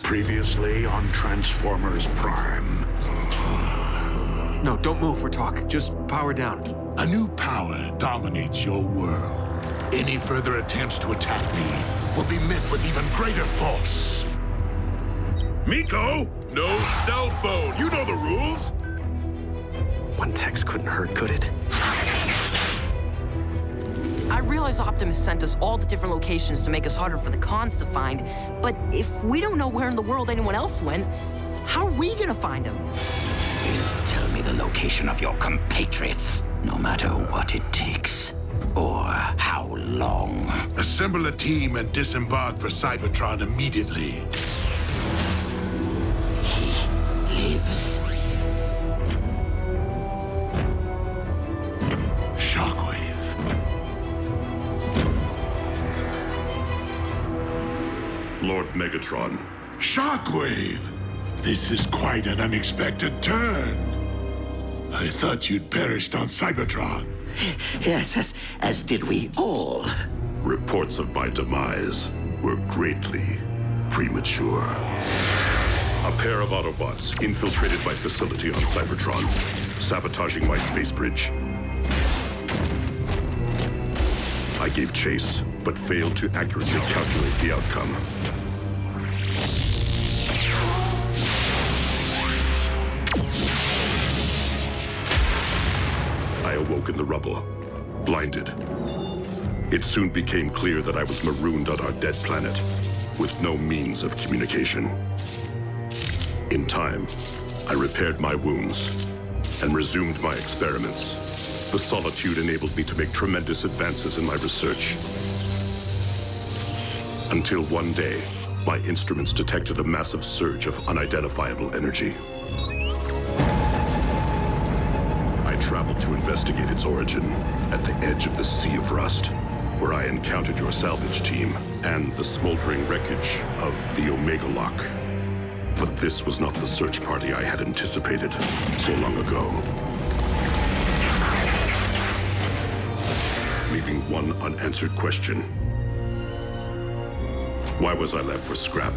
Previously on Transformers Prime. No, don't move for talk. Just power down. A new power dominates your world. Any further attempts to attack me will be met with even greater force. Miko, no cell phone. You know the rules. One text couldn't hurt, could it? I realize Optimus sent us all to different locations to make us harder for the cons to find, but if we don't know where in the world anyone else went, how are we gonna find them? You tell me the location of your compatriots, no matter what it takes, or how long. Assemble a team and disembark for Cybertron immediately. He lives. Shockwave. Lord Megatron. Shockwave! This is quite an unexpected turn. I thought you'd perished on Cybertron. Yes, as did we all. Reports of my demise were greatly premature. A pair of Autobots infiltrated my facility on Cybertron, sabotaging my space bridge. I gave chase, but failed to accurately calculate the outcome. I awoke in the rubble, blinded. It soon became clear that I was marooned on our dead planet, with no means of communication. In time, I repaired my wounds and resumed my experiments. The solitude enabled me to make tremendous advances in my research. Until one day, my instruments detected a massive surge of unidentifiable energy. I traveled to investigate its origin at the edge of the Sea of Rust, where I encountered your salvage team and the smoldering wreckage of the Omega Lock. But this was not the search party I had anticipated so long ago. Leaving one unanswered question. Why was I left for scrap?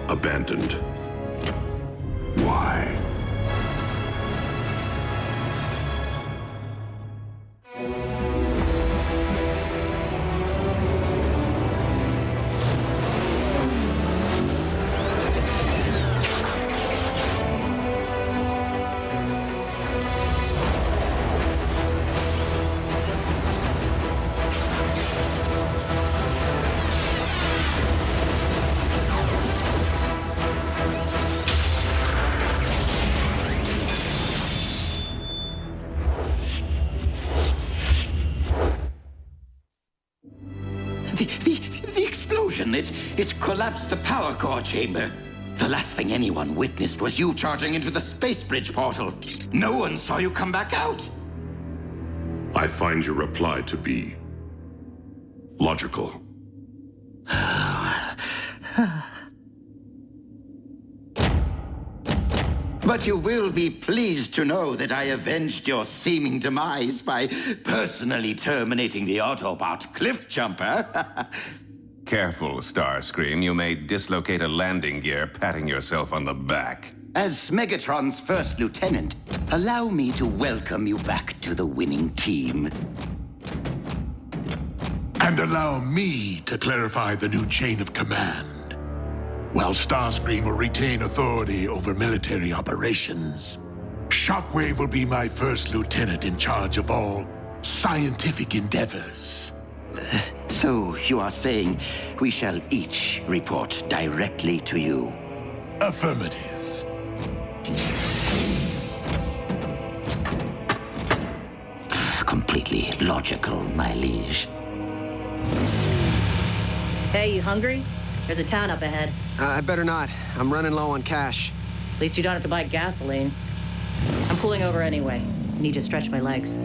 Abandoned. Why? The explosion, it collapsed the power core chamber. The last thing anyone witnessed was you charging into the space bridge portal. No one saw you come back out. I find your reply to be logical. But you will be pleased to know that I avenged your seeming demise by personally terminating the Autobot cliff jumper. Careful, Starscream. You may dislocate a landing gear patting yourself on the back. As Megatron's first lieutenant, allow me to welcome you back to the winning team. And allow me to clarify the new chain of command. While Starscream will retain authority over military operations, Shockwave will be my first lieutenant in charge of all scientific endeavors. So you are saying we shall each report directly to you? Affirmative. Completely logical, my liege. Hey, you hungry? There's a town up ahead. I better not. I'm running low on cash. At least you don't have to buy gasoline. I'm pulling over anyway. Need to stretch my legs.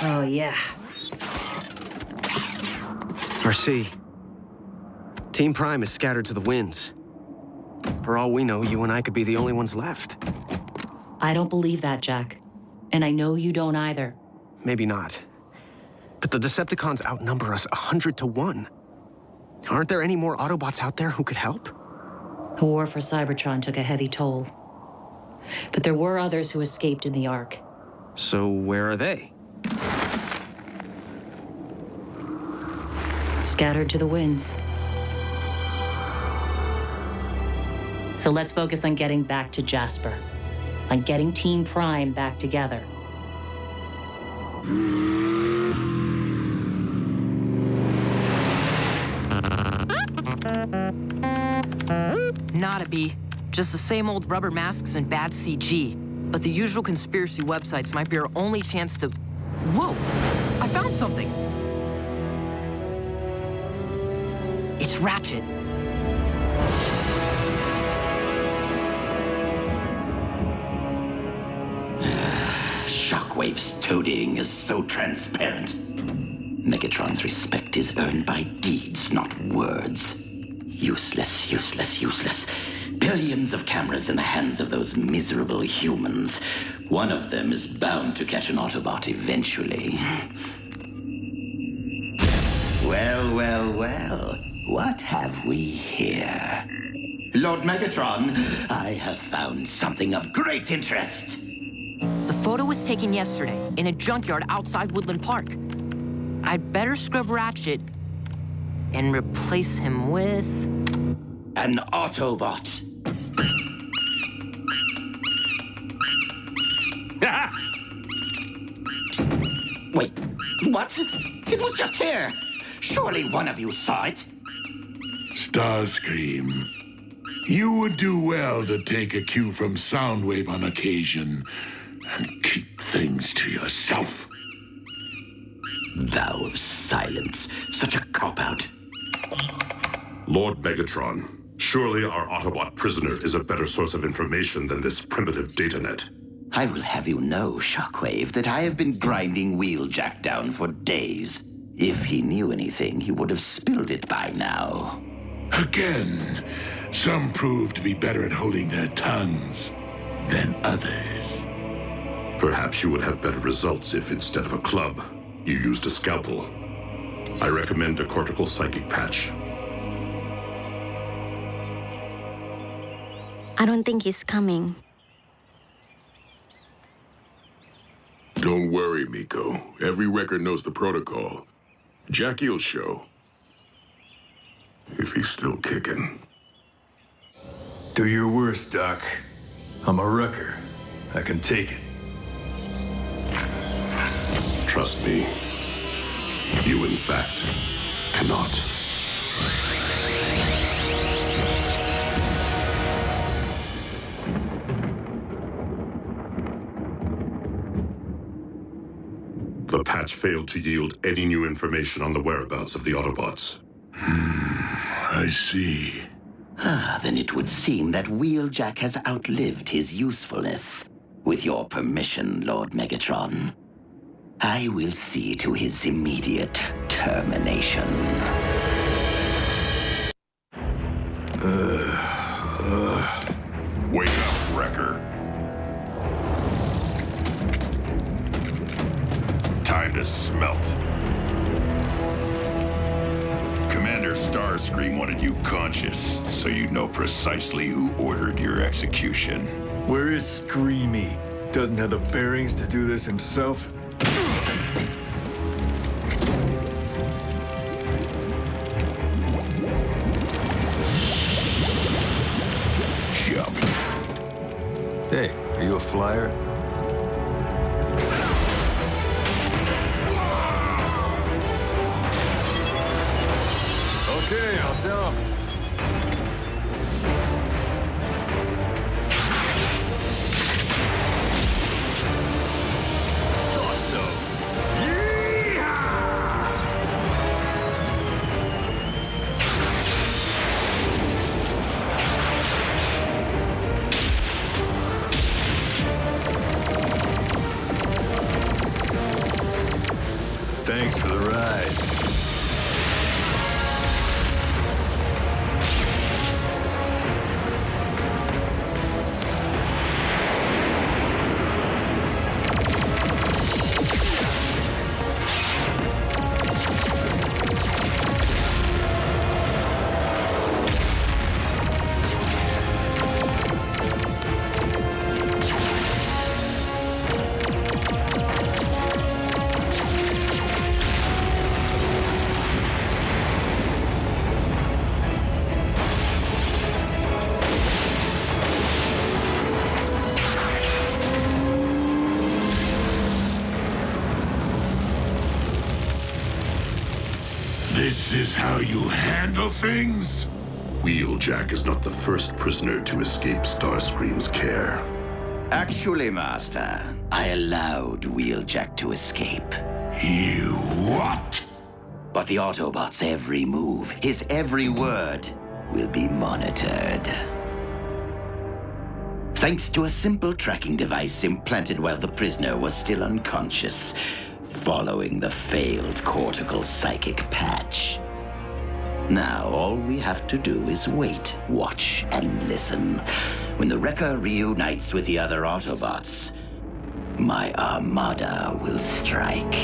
Oh, yeah. RC. Team Prime is scattered to the winds. For all we know, you and I could be the only ones left. I don't believe that, Jack. And I know you don't either. Maybe not. But the Decepticons outnumber us 100 to 1. Aren't there any more Autobots out there who could help? The war for Cybertron took a heavy toll. But there were others who escaped in the Ark. So where are they? Scattered to the winds. So let's focus on getting back to Jasper. On getting Team Prime back together. Nada, B. Just the same old rubber masks and bad CG. But the usual conspiracy websites might be our only chance to... Whoa! I found something! It's Ratchet. Shockwave's toadying is so transparent. Megatron's respect is earned by deeds, not words. Useless, useless, useless. Billions of cameras in the hands of those miserable humans. One of them is bound to catch an Autobot eventually. Well, well, well. What have we here? Lord Megatron, I have found something of great interest. The photo was taken yesterday in a junkyard outside Woodland Park. I'd better scrub Ratchet and replace him with... An Autobot. Wait, what? It was just here. Surely one of you saw it. Starscream, you would do well to take a cue from Soundwave on occasion and keep things to yourself. Vow of silence. Such a cop-out. Lord Megatron, surely our Autobot prisoner is a better source of information than this primitive datanet. I will have you know, Shockwave, that I have been grinding Wheeljack down for days. If he knew anything, he would have spilled it by now. Again, some prove to be better at holding their tongues than others. Perhaps you would have better results if, instead of a club, you used a scalpel. I recommend a cortical psychic patch. I don't think he's coming. Don't worry, Miko. Every record knows the protocol. Jackie'll show. If he's still kicking. Do your worst, Doc. I'm a wrecker. I can take it. Trust me, you in fact cannot. The patch failed to yield any new information on the whereabouts of the Autobots. I see. Then it would seem that Wheeljack has outlived his usefulness. With your permission, Lord Megatron, I will see to his immediate termination. Wake up, Wrecker. Time to smelt. Commander Starscream wanted you conscious, so you'd know precisely who ordered your execution. Where is Screamy? Doesn't have the bearings to do this himself? Jump. Hey, are you a flyer? Okay, I'll jump. Thought so. Thanks for the ride. This is how you handle things? Wheeljack is not the first prisoner to escape Starscream's care. Actually, Master, I allowed Wheeljack to escape. You what? But the Autobot's every move, his every word, will be monitored. Thanks to a simple tracking device implanted while the prisoner was still unconscious, following the failed cortical psychic patch. Now, all we have to do is wait, watch, and listen. When the Wrecker reunites with the other Autobots, my armada will strike.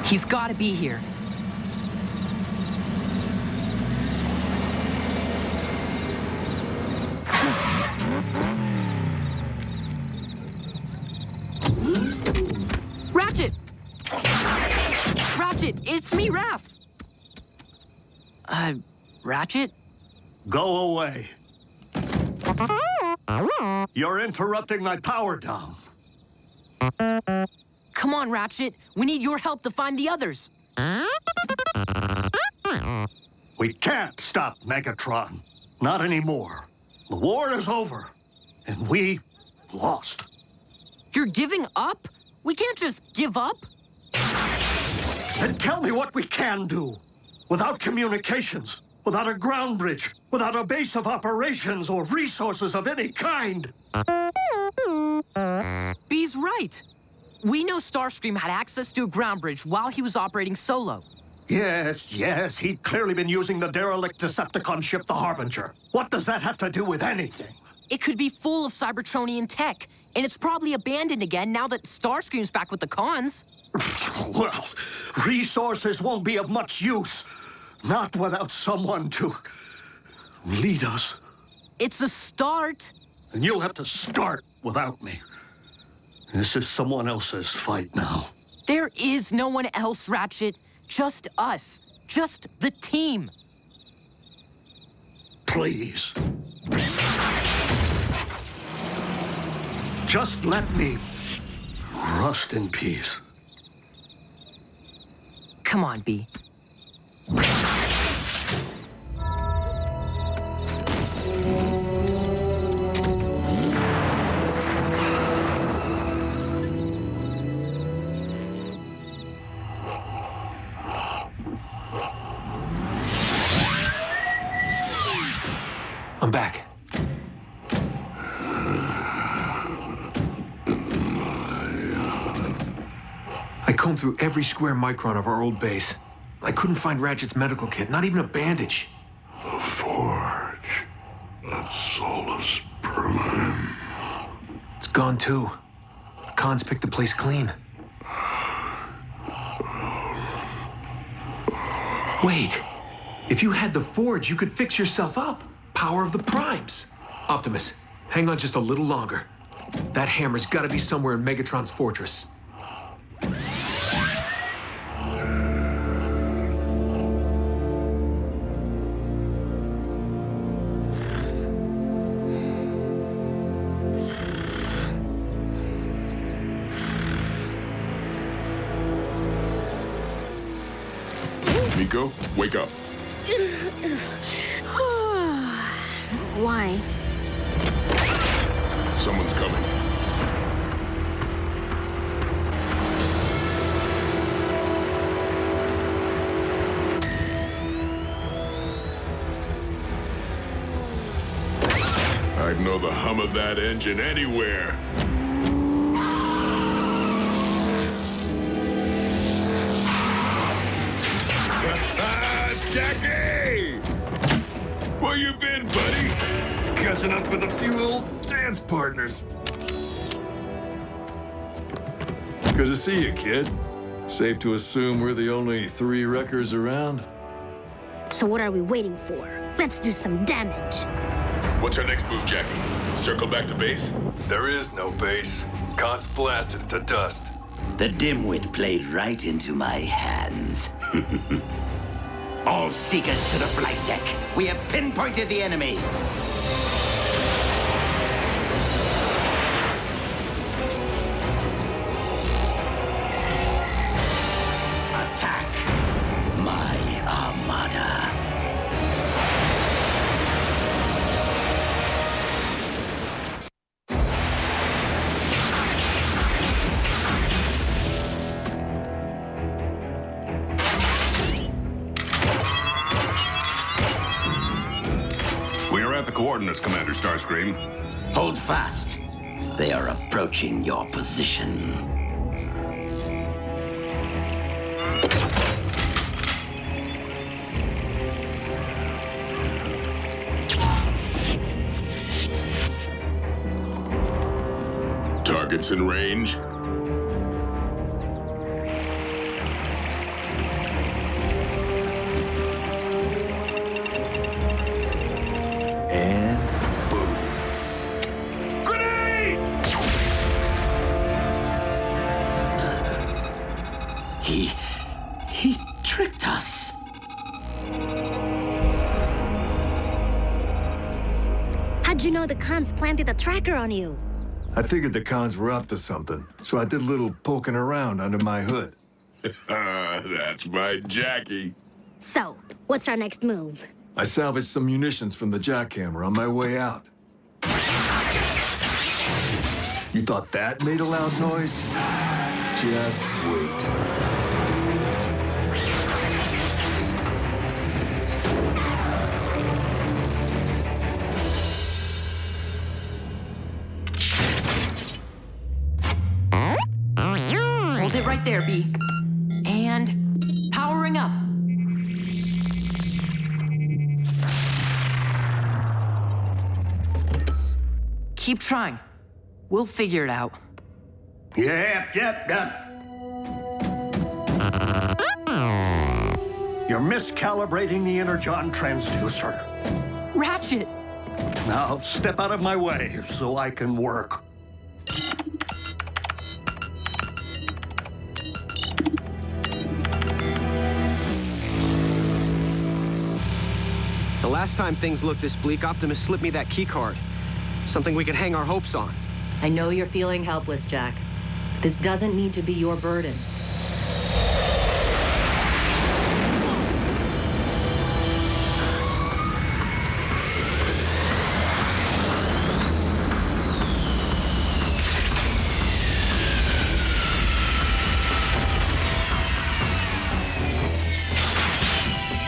He's got to be here. Ratchet! Ratchet, it's me, Raph. Ratchet? Go away. You're interrupting my power down. Come on, Ratchet. We need your help to find the others. We can't stop Megatron. Not anymore. The war is over, and we lost. You're giving up? We can't just give up. Then tell me what we can do. Without communications, without a ground bridge, without a base of operations or resources of any kind. B's right. We know Starscream had access to a ground bridge while he was operating solo. Yes, he'd clearly been using the derelict Decepticon ship, the Harbinger. What does that have to do with anything? It could be full of Cybertronian tech, and it's probably abandoned again now that Starscream's back with the cons. Well, resources won't be of much use. Not without someone to lead us. It's a start. And you'll have to start without me. This is someone else's fight now. There is no one else, Ratchet. Just us. Just the team. Please. Just let me rust in peace. Come on, B. I'm back. I combed through every square micron of our old base. I couldn't find Ratchet's medical kit, not even a bandage. The Forge. That Solus Prime. It's gone too. The cons picked the place clean. Wait. If you had the Forge, you could fix yourself up. Power of the Primes. Optimus, hang on just a little longer. That hammer's gotta be somewhere in Megatron's fortress. Miko, wake up. Why? Someone's coming. I'd know the hum of that engine anywhere. Jackie! Where you been, buddy? Catching up with a few old dance partners. Good to see you, kid. Safe to assume we're the only 3 wreckers around? So what are we waiting for? Let's do some damage. What's our next move, Jackie? Circle back to base? There is no base. Khan's blasted it to dust. The dimwit played right into my hands. All seekers to the flight deck. We have pinpointed the enemy. got the coordinates, Commander Starscream. Hold fast. They are approaching your position. Targets in range. And boom. Grenade! He tricked us. How'd you know the cons planted a tracker on you? I figured the cons were up to something, so I did a little poking around under my hood. That's my Jackie. So, what's our next move? I salvaged some munitions from the jackhammer on my way out. You thought that made a loud noise? Just wait. Hold it right there, B. And powering up. Keep trying. We'll figure it out. Yep. You're miscalibrating the energon transducer. Ratchet! Now, step out of my way so I can work. The last time things looked this bleak, Optimus slipped me that key card. Something we could hang our hopes on. I know you're feeling helpless, Jack. This doesn't need to be your burden.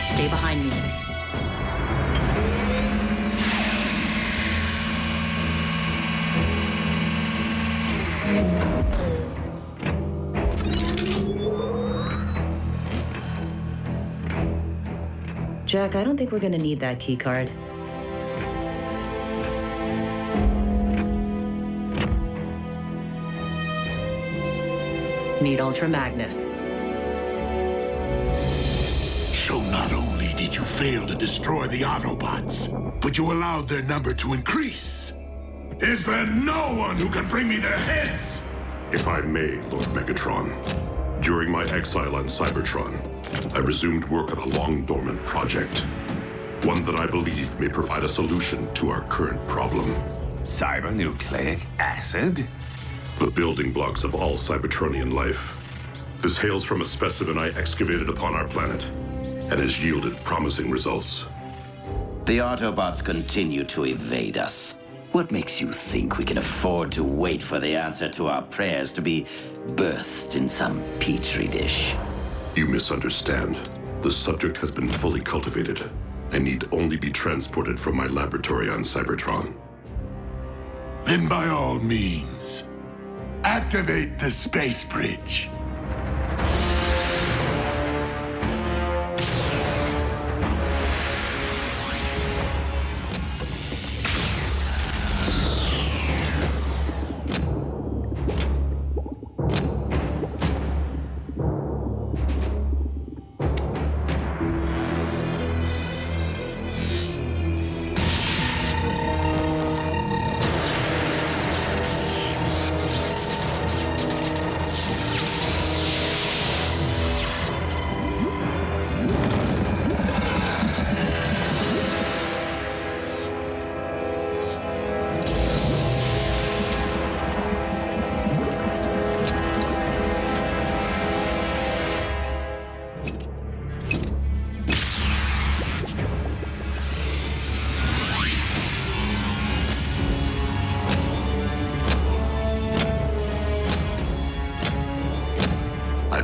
Stay behind me. Jack, I don't think we're gonna need that key card. Need Ultra Magnus. So not only did you fail to destroy the Autobots, but you allowed their number to increase. Is there no one who can bring me their heads? If I may, Lord Megatron. During my exile on Cybertron, I resumed work on a long-dormant project. One that I believe may provide a solution to our current problem. Cybernucleic acid? The building blocks of all Cybertronian life. This hails from a specimen I excavated upon our planet, and has yielded promising results. The Autobots continue to evade us. What makes you think we can afford to wait for the answer to our prayers to be birthed in some petri dish? You misunderstand. The subject has been fully cultivated and need only be transported from my laboratory on Cybertron. Then by all means, activate the space bridge.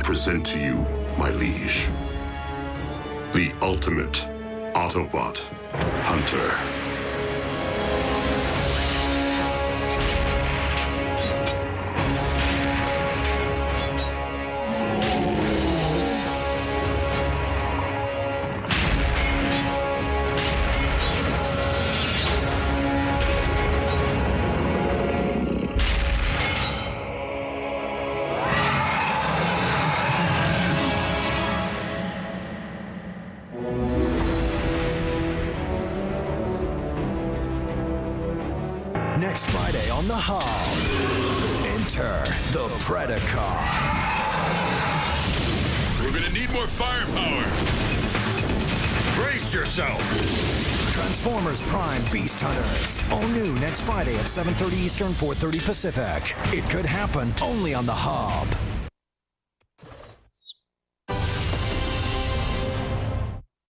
Present to you, my liege, the ultimate Autobot hunter. Next Friday on The Hub. Enter the Predacon. We're gonna need more firepower. Brace yourself. Transformers Prime Beast Hunters. All new next Friday at 7:30 Eastern, 4:30 Pacific. It could happen only on The Hub.